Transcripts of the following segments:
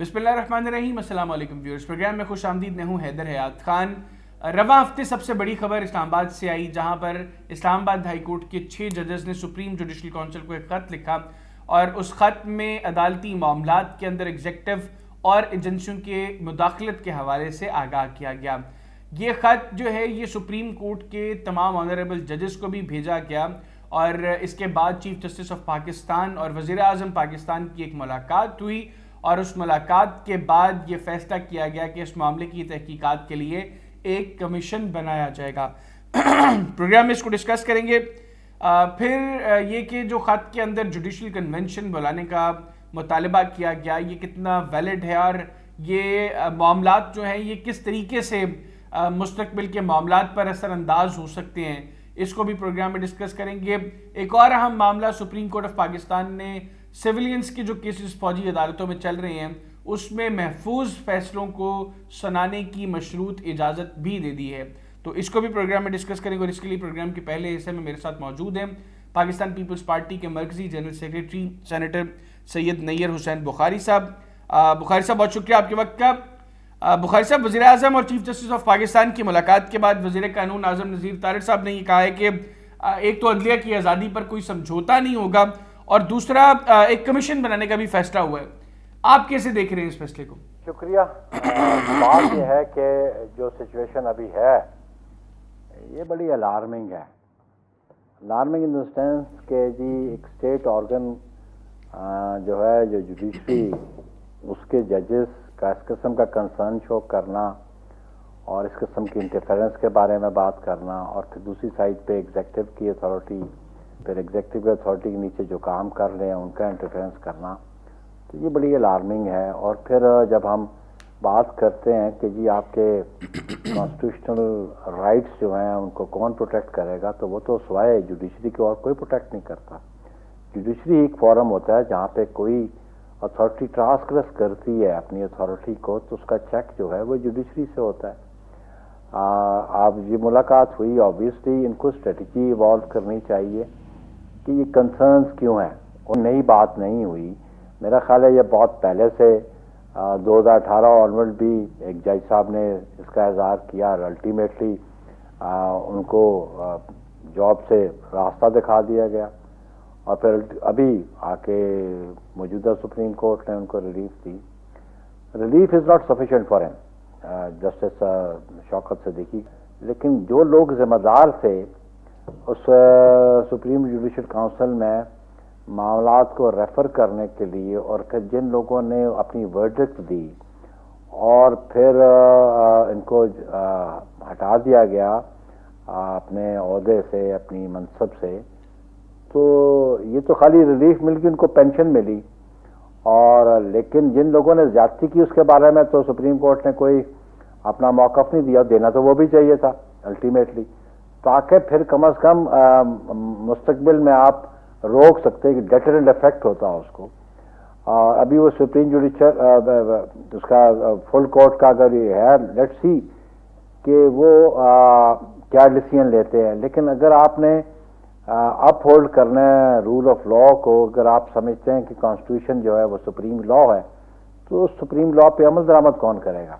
बिस्मिल्लाहिर्रहमानिर्रहीम। अस्सलाम वालेकुम व्यूअर्स, प्रोग्राम में खुश आमदीद। मैं हूँ हैदर हयात खान। रवां हफ्ते सबसे बड़ी खबर इस्लामाबाद से आई, जहाँ पर इस्लामाबाद हाई कोर्ट के 6 जजेस ने सुप्रीम जुडिशल काउंसिल को एक ख़त लिखा और उस ख़त में अदालती मामलात के अंदर एग्जेक्टिव और एजेंसियों के मुदाखलत के हवाले से आगाह किया गया। ये ख़त जो है ये सुप्रीम कोर्ट के तमाम ऑनरेबल जजेस को भी भेजा गया और इसके बाद चीफ जस्टिस ऑफ पाकिस्तान और वज़ीर आज़म पाकिस्तान की एक मुलाकात हुई और उस मुलाकात के बाद ये फैसला किया गया कि इस मामले की तहकीकात के लिए एक कमीशन बनाया जाएगा। प्रोग्राम में इसको डिस्कस करेंगे। फिर ये कि जो ख़त के अंदर जुडिशल कन्वेंशन बुलाने का मुतालबा किया गया, ये कितना वैलिड है और ये मामलात जो हैं ये किस तरीके से मुस्तकबिल के मामलात पर असरअंदाज हो सकते हैं, इसको भी प्रोग्राम में डिस्कस करेंगे। एक और अहम मामला, सुप्रीम कोर्ट ऑफ पाकिस्तान ने सिविलियंस के जो केसेस फौजी अदालतों में चल रहे हैं उसमें महफूज फैसलों को सुनाने की मशरूत इजाज़त भी दे दी है, तो इसको भी प्रोग्राम में डिस्कस करेंगे। और इसके लिए प्रोग्राम के पहले हिस्से में मेरे साथ मौजूद हैं पाकिस्तान पीपल्स पार्टी के मरकजी general secretary senator Syed Nayyar Hussain Bukhari साहब। बुखारी साहब, बहुत शुक्रिया आपके वक्त का। बुखारी साहब, वज़ीर आज़म और चीफ जस्टिस ऑफ पाकिस्तान की मुलाकात के बाद वज़ीर कानून आज़म नज़ीर तारिक साहब ने ये कहा है कि एक तो अदलिया की आज़ादी पर कोई समझौता नहीं होगा और दूसरा एक कमीशन बनाने का भी फैसला हुआ है। आप कैसे देख रहे हैं इस फैसले को? शुक्रिया। बात यह है कि जो सिचुएशन अभी है ये बड़ी अलार्मिंग है। अलार्मिंग इन द सेंस कि जी एक स्टेट ऑर्गन जो है, जो जुडिशरी, उसके जजेस का इस किस्म का कंसर्न शो करना और इस किस्म की इंटरफेरेंस के बारे में बात करना, और फिर दूसरी साइड पे एग्जेक्टिव की अथॉरिटी, फिर एग्जेक्टिव की अथॉरिटी के नीचे जो काम कर रहे हैं उनका इंटरफेरेंस करना, तो ये बड़ी अलार्मिंग है। और फिर जब हम बात करते हैं कि जी आपके कॉन्स्टिट्यूशनल राइट्स जो हैं उनको कौन प्रोटेक्ट करेगा, तो वो तो सिवाय जुडिशरी के और कोई प्रोटेक्ट नहीं करता। जुडिशरी एक फॉरम होता है जहाँ पे कोई अथॉरिटी ट्रांसग्रेस करती है अपनी अथॉरिटी को, तो उसका चेक जो है वो जुडिशरी से होता है। आप ये मुलाकात हुई, ऑब्वियसली इनको स्ट्रेटजी इवॉल्व करनी चाहिए कि ये कंसर्न्स क्यों हैं, और नई बात नहीं हुई। मेरा ख्याल है ये बहुत पहले से 2018 ऑनवर्ड भी एक जज साहब ने इसका इज़हार किया और अल्टीमेटली उनको जॉब से रास्ता दिखा दिया गया, और फिर अभी आके मौजूदा सुप्रीम कोर्ट ने उनको relief the. Relief is not sufficient for him, justice Shaukat Siddiqui, लेकिन जो लोग जिम्मेदार थे उस सुप्रीम जुडिशल काउंसिल में मामलात को रेफर करने के लिए, और फिर जिन लोगों ने अपनी वर्डिक्ट दी और फिर इनको हटा दिया गया अपने ओहदे से, अपनी मनसब से, तो ये तो खाली रिलीफ मिल गई, उनको पेंशन मिली। और लेकिन जिन लोगों ने ज्यादती की उसके बारे में तो सुप्रीम कोर्ट ने कोई अपना मौक़िफ़ नहीं दिया, देना तो वो भी चाहिए था अल्टीमेटली, ताकि फिर कम अज़ कम मुस्तकबिल में आप रोक सकते हैं कि डेटरेंट इफेक्ट होता है उसको। अभी वो सुप्रीम जुडिशल उसका फुल कोर्ट का अगर ये है, लेट्स सी कि वो क्या डिसीजन लेते हैं। लेकिन अगर आपने अप होल्ड करना है रूल ऑफ लॉ को, अगर आप समझते हैं कि कॉन्स्टिट्यूशन जो है वो सुप्रीम लॉ है, तो सुप्रीम लॉ पे अमल दरामद कौन करेगा?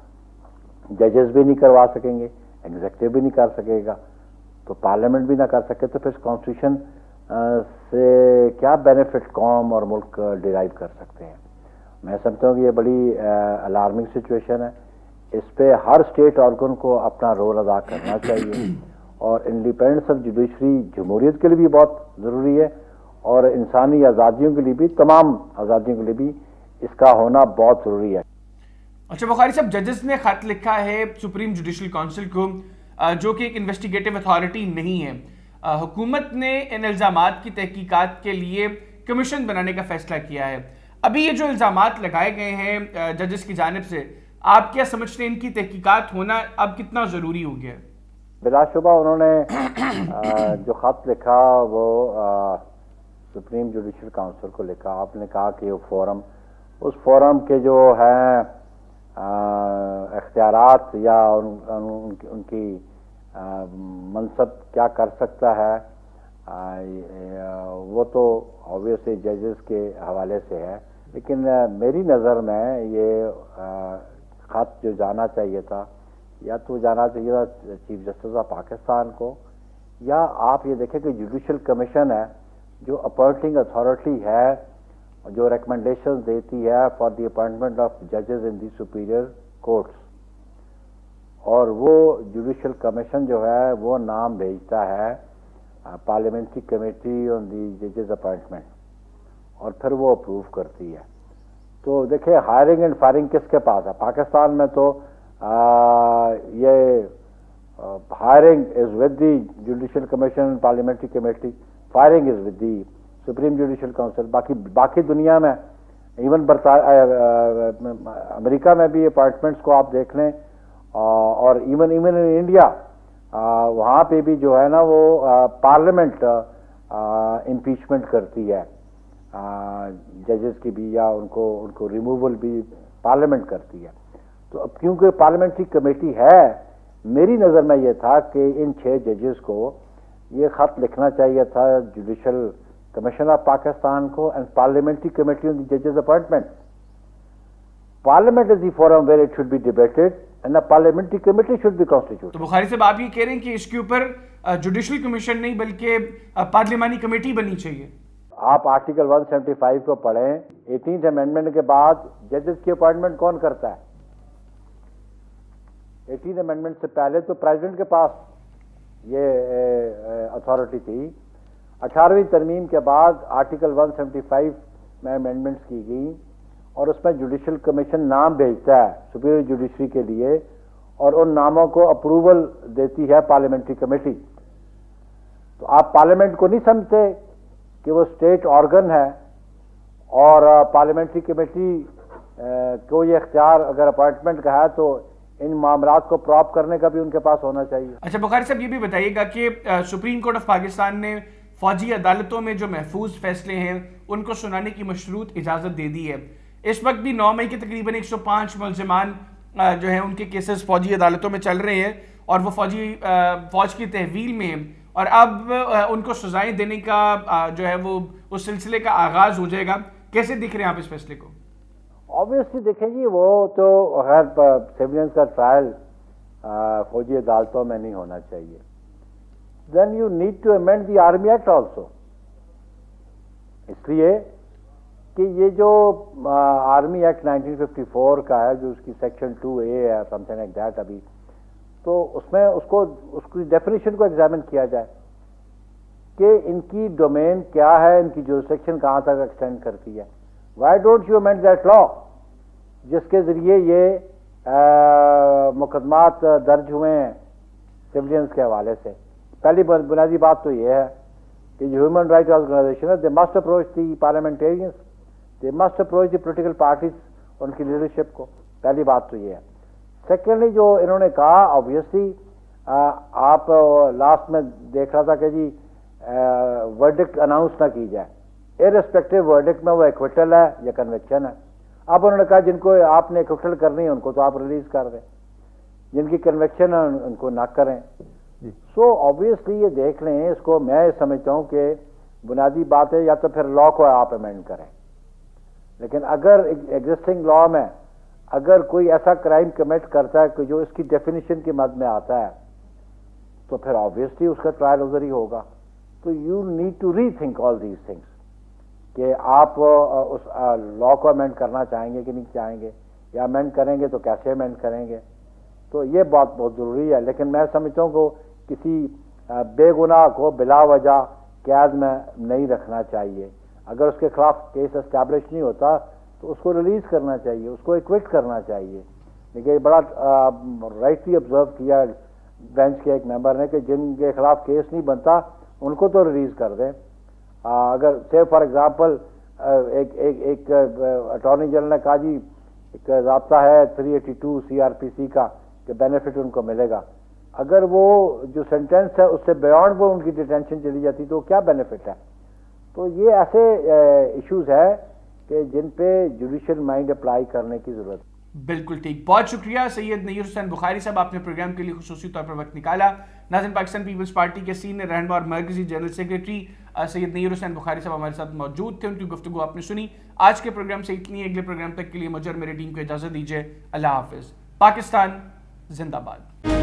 जजेस भी नहीं करवा सकेंगे, एग्जेक्टिव भी नहीं कर सकेगा, तो पार्लियामेंट भी ना कर सके, तो फिर कॉन्स्टिट्यूशन से क्या बेनिफिट कौम और मुल्क डिराइव कर सकते हैं? मैं समझता हूँ कि ये बड़ी अलार्मिंग सिचुएशन है। इस पे हर स्टेट ऑर्गन को अपना रोल अदा करना चाहिए, और इंडिपेंडेंस ऑफ जुडिशरी जमहूरियत के लिए भी बहुत ज़रूरी है, और इंसानी आज़ादियों के लिए भी, तमाम आज़ादियों के लिए भी इसका होना बहुत ज़रूरी है। अच्छा बुखारी साहब, जजेस ने खत लिखा है सुप्रीम जुडिशल काउंसिल को, जो कि एक इन्वेस्टिगेटिव अथॉरिटी नहीं है। हुकूमत ने इन इल्ज़ामात की तहकीकात के लिए कमीशन बनाने का फैसला किया है। अभी ये जो इल्ज़ामात लगाए गए हैं जजेस की जानिब से, आप क्या समझते हैं इनकी तहकीकात होना अब कितना ज़रूरी हो गया? बिलाशुबा उन्होंने जो ख़त लिखा वो सुप्रीम जुडिशल काउंसिल को लिखा। आपने कहा कि वो फोरम, उस फोरम के जो हैं इख्तियारात या उनकी मनसब क्या कर सकता है, वो तो ऑब्वियसली जजेस के हवाले से है। لیکن میری نظر میں یہ خط جو جانا چاہیے تھا یا تو جانا چاہیے تھا چیف جسٹس آف پاکستان کو، یا آپ یہ دیکھیں کہ جوڈیشل کمیشن ہے جو اپوائنٹنگ اتھارٹی ہے، جو ریکمنڈیشن دیتی ہے فار دی اپوائنٹمنٹ آف ججز ان دی سپیریئر کورٹس، اور وہ جوڈیشل کمیشن جو ہے وہ نام بھیجتا ہے پارلیمنٹری کمیٹی آن دی ججز اپوائنٹمنٹ، اور پھر وہ اپروو کرتی ہے۔ تو دیکھیں ہائرنگ اینڈ فائرنگ کس کے پاس ہے؟ پاکستان میں تو یہ hiring is with the judicial commission parliamentary committee, firing is with the supreme judicial council. باقی دنیا میں ایون امریکہ میں بھی اپوائنٹمنٹس کو آپ دیکھ لیں، اور ایون ان انڈیا وہاں پہ بھی جو ہے نا وہ پارلیمنٹ امپیچمنٹ کرتی ہے ججز کی بھی، یا ان کو ریموول بھی پارلیمنٹ کرتی ہے۔ تو اب کیونکہ پارلیمنٹری کمیٹی ہے، میری نظر میں یہ تھا کہ ان 6 ججز کو یہ خط لکھنا چاہیے تھا جوڈیشل کمیشن آف پاکستان کو اینڈ پارلیمنٹری کمیٹی آن دی ججز appointment. Parliament is the forum where it should be debated and a parliamentary committee should be constituted. تو بخاری صاحب آپ یہ کہہ رہے ہیں کہ اس کے اوپر جوڈیشل کمیشن نہیں بلکہ پارلیمانی کمیٹی بنی چاہیے؟ آپ آرٹیکل 175 کو پڑھیں، 18th امینڈمنٹ کے بعد ججز کی اپوائنٹمنٹ کون کرتا ہے؟ 18th امینڈمنٹ سے پہلے تو پریزیڈنٹ کے پاس یہ اتھارٹی تھی۔ 18ویں ترمیم کے بعد آرٹیکل 175 میں امینڈمنٹس کی گئی، اور اس میں جوڈیشل کمیشن نام بھیجتا ہے سپیریئر جوڈیشری کے لیے، اور ان ناموں کو اپروول دیتی ہے پارلیمنٹری کمیٹی۔ تو آپ پارلیمنٹ کو نہیں سمجھتے کہ وہ اسٹیٹ آرگن ہے، اور پارلیمنٹری کمیٹی کو یہ اختیار اگر اپوائنٹمنٹ کا ہے تو ان معاملات کو پراپ کرنے کا بھی ان کے پاس ہونا چاہیے۔ اچھا بخاری صاحب یہ بھی بتائیے گا کہ سپریم کورٹ آف پاکستان نے فوجی عدالتوں میں جو محفوظ فیصلے ہیں ان کو سنانے کی مشروط اجازت دے دی ہے۔ اس وقت بھی 9 مئی کے تقریباً 105 ملزمان جو ہیں ان کے کیسز فوجی عدالتوں میں چل رہے ہیں، اور وہ فوج کی تحویل میں ہیں، اور اب ان کو سزائیں دینے کا جو ہے وہ اس سلسلے کا آغاز ہو جائے گا۔ کیسے دیکھ رہے ہیں آپ اس فیصلے کو؟ آبویسلی دیکھیں جی، وہ تو خیر سیولینس کا ٹرائل فوجی عدالتوں میں نہیں ہونا چاہیے۔ Then you need to amend the army act also, اس لیے کہ یہ جو آرمی ایکٹ 1954 کا ہے، جو اس کی سیکشن 2A ہے سم تھنگ لائک دیٹ، ابھی تو اس میں اس کی ڈیفینیشن کو ایگزامن کیا جائے کہ ان کی ڈومین کیا ہے، ان کی جورسڈکشن کہاں تک ایکسٹینڈ کرتی ہے۔ Why don't you amend that law جس کے ذریعے یہ مقدمات درج ہوئے ہیں سیولینس کے حوالے سے؟ پہلی بنیادی بات تو یہ ہے کہ جو ہیومن رائٹ آرگنائزیشن ہے، they must approach the parliamentarians, they must approach the political parties, ان کی لیڈرشپ کو۔ پہلی بات تو یہ ہے۔ سیکنڈلی جو انہوں نے کہا، آبویسلی آپ لاسٹ میں دیکھ رہا تھا کہ جی ورڈکٹ اناؤنس نہ کی جائے، ارسپیکٹو ورڈکٹ میں وہ ایکویٹل ہے یا کنوکشن ہے۔ اب انہوں نے کہا جن کو آپ نے ایکویٹل کرنی ہے ان کو تو آپ ریلیز کر دیں، جن کی کنوکشن ہے ان کو نہ کریں۔ سو آبویسلی یہ دیکھ لیں، اس کو میں سمجھتا ہوں کہ بنیادی بات ہے یا تو پھر لا کو آپ امینڈ کریں، لیکن اگر ایگزسٹنگ لا میں اگر کوئی ایسا کرائم کمٹ کرتا ہے کہ جو اس کی ڈیفینیشن کی مد میں آتا ہے تو پھر آبویسلی اس کا ٹرائل ادھر ہی ہوگا۔ تو you need to rethink all these things کہ آپ اس لا کو امینڈ کرنا چاہیں گے کہ نہیں چاہیں گے، یا امینڈ کریں گے تو کیسے امینڈ کریں گے۔ تو یہ بات بہت ضروری ہے، لیکن میں سمجھتا ہوں کہ کسی بے گناہ کو بلا وجہ قید میں نہیں رکھنا چاہیے۔ اگر اس کے خلاف کیس اسٹیبلش نہیں ہوتا تو اس کو ریلیز کرنا چاہیے، اس کو ایکوٹ کرنا چاہیے۔ لیکن بڑا رائٹلی آبزرو کیا بینچ کے ایک ممبر نے کہ جن کے خلاف کیس نہیں بنتا ان کو تو ریلیز کر دیں۔ اگر سے فار ایگزامپل ایک اٹارنی جنرل نے کہا جی ایک ضابطہ ہے 382 CRPC کا کہ بینیفٹ ان کو ملے گا، اگر وہ جو سینٹینس ہے اس سے بیانڈ وہ ان کی ڈیٹینشن چلی جاتی تو کیا بینیفٹ ہے؟ تو یہ ایسے ایشوز ہے کہ جن پہ جوڈیشل مائنڈ اپلائی کرنے کی ضرورت ہے۔ بالکل ٹھیک، بہت شکریہ سید نیر حسین بخاری صاحب، آپ نے پروگرام کے لیے خصوصی طور پر وقت نکالا۔ ناظرین، پاکستان پیپلز پارٹی کے سینئر رہنما اور مرکزی جنرل سیکریٹری سید نیر حسین بخاری صاحب ہمارے ساتھ موجود تھے، ان کی گفتگو آپ نے سنی۔ آج کے پروگرام سے اتنی، اگلے پروگرام تک کے لیے مجھے اور میری ٹیم کو اجازت دیجیے، اللہ حافظ۔ پاکستان زندہ باد۔